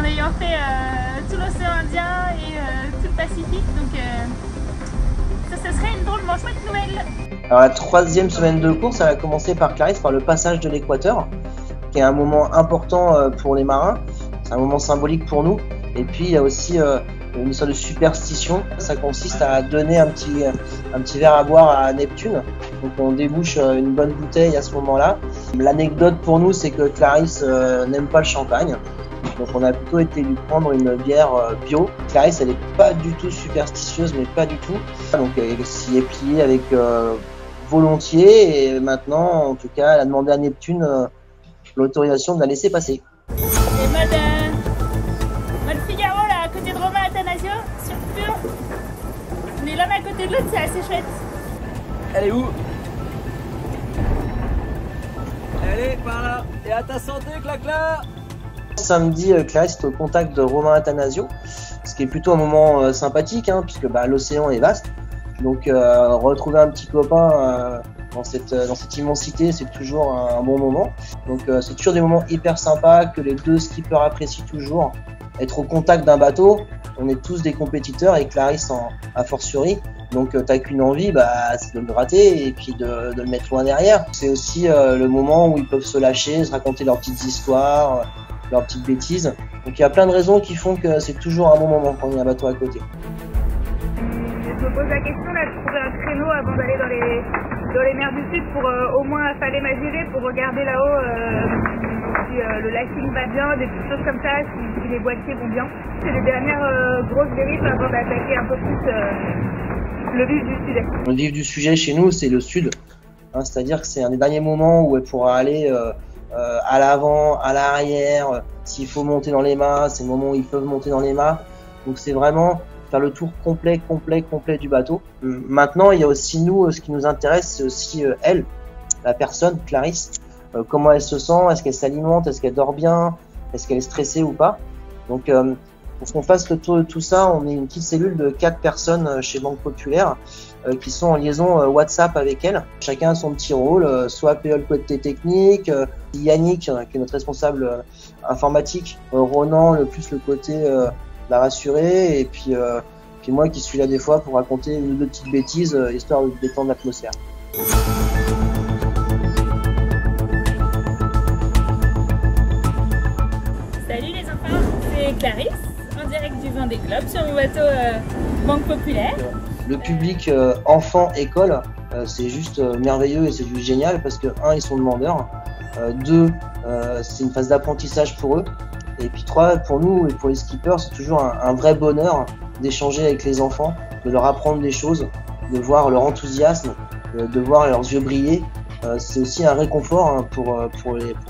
ayant fait tout l'océan Indien et tout le Pacifique. Donc ça serait une drôlement chouette nouvelle. Alors la troisième semaine de course, elle a commencé par Clarisse, par le passage de l'équateur, qui est un moment important pour les marins. C'est un moment symbolique pour nous. Et puis il y a aussi une sorte de superstition. Ça consiste à donner un petit verre à boire à Neptune. Donc on débouche une bonne bouteille à ce moment-là. L'anecdote pour nous, c'est que Clarisse n'aime pas le champagne. Donc on a plutôt été lui prendre une bière bio. Clarisse, elle n'est pas du tout superstitieuse, mais pas du tout. Donc elle s'y est pliée avec volontiers. Et maintenant, en tout cas, elle a demandé à Neptune l'autorisation de la laisser passer. C'est mode Figaro là, à côté de Romain Athanasio, sur Pur. On est l'un à côté de l'autre, c'est assez chouette. Elle est où? Elle est par là. Et à ta santé, Clacla. Samedi, Clarisse est au contact de Romain Athanasio, ce qui est plutôt un moment sympathique, hein, puisque l'océan est vaste. Donc retrouver un petit copain dans cette immensité, c'est toujours un bon moment. Donc c'est toujours des moments hyper sympas que les deux skippers apprécient toujours. Être au contact d'un bateau, on est tous des compétiteurs et Clarisse a fortiori. Donc t'as qu'une envie, c'est de le gratter et puis de le mettre loin derrière. C'est aussi le moment où ils peuvent se lâcher, se raconter leurs petites histoires, leurs petites bêtises. Donc il y a plein de raisons qui font que c'est toujours un bon moment quand il y a un bateau à côté. Je me pose la question là, de trouver un créneau avant d'aller dans les mers du Sud pour au moins affaler ma girée, pour regarder là-haut si le lacing va bien, des petites choses comme ça, si les boîtiers vont bien. C'est les dernières grosses dérives avant d'attaquer un peu plus le vif du sujet. Le vif du sujet chez nous, c'est le sud. Hein, c'est-à-dire que c'est un des derniers moments où elle pourra aller à l'avant, à l'arrière. S'il faut monter dans les mâts, c'est le moment où ils peuvent monter dans les mâts. Donc c'est vraiment faire le tour complet du bateau. Maintenant, il y a aussi nous, ce qui nous intéresse, c'est aussi elle, la personne, Clarisse. Comment elle se sent, est-ce qu'elle s'alimente, est-ce qu'elle dort bien, est-ce qu'elle est stressée ou pas. Donc pour qu'on fasse le tour de tout ça, on est une petite cellule de 4 personnes chez Banque Populaire qui sont en liaison WhatsApp avec elle. Chacun a son petit rôle, soit PE le côté technique, Yannick qui est notre responsable informatique, Ronan le plus le côté la rassurer, et puis moi qui suis là des fois pour raconter une ou deux petites bêtises histoire de détendre l'atmosphère. Salut les enfants, c'est Clarisse, en direct du Vendée Globe sur mon bateau Banque Populaire. Le public enfant-école, c'est juste merveilleux et c'est juste génial parce que 1, ils sont demandeurs, 2, c'est une phase d'apprentissage pour eux, et puis 3, pour nous et pour les skippers, c'est toujours un vrai bonheur d'échanger avec les enfants, de leur apprendre des choses, de voir leur enthousiasme, de voir leurs yeux briller. C'est aussi un réconfort pour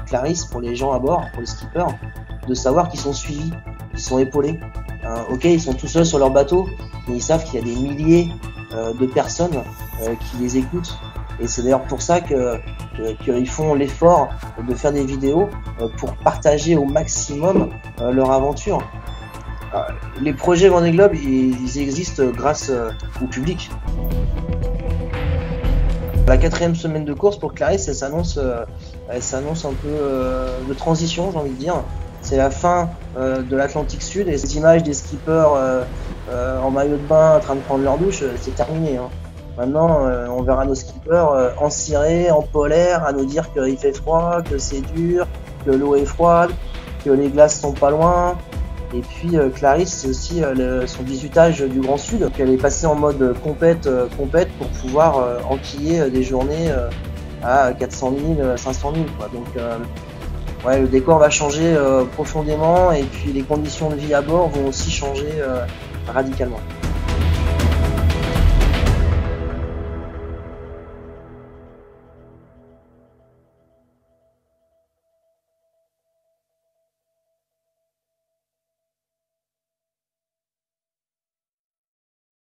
Clarisse, pour les gens à bord, pour les skippers, de savoir qu'ils sont suivis, qu'ils sont épaulés. Ok, ils sont tout seuls sur leur bateau, mais ils savent qu'il y a des milliers de personnes qui les écoutent. Et c'est d'ailleurs pour ça qu'ils font l'effort de faire des vidéos pour partager au maximum leur aventure. Les projets Vendée Globe, ils existent grâce au public. La 4e semaine de course pour Clarisse, elle s'annonce un peu de transition, j'ai envie de dire. C'est la fin de l'Atlantique Sud et ces images des skippers en maillot de bain en train de prendre leur douche, c'est terminé. Hein. Maintenant, on verra nos skippers en ciré, en polaire, à nous dire qu'il fait froid, que c'est dur, que l'eau est froide, que les glaces sont pas loin. Et puis Clarisse, c'est aussi son bisutage du Grand Sud. Donc, elle est passée en mode compète pour pouvoir enquiller des journées à 400 000, 500 000. Quoi. Donc ouais, le décor va changer profondément et puis les conditions de vie à bord vont aussi changer radicalement.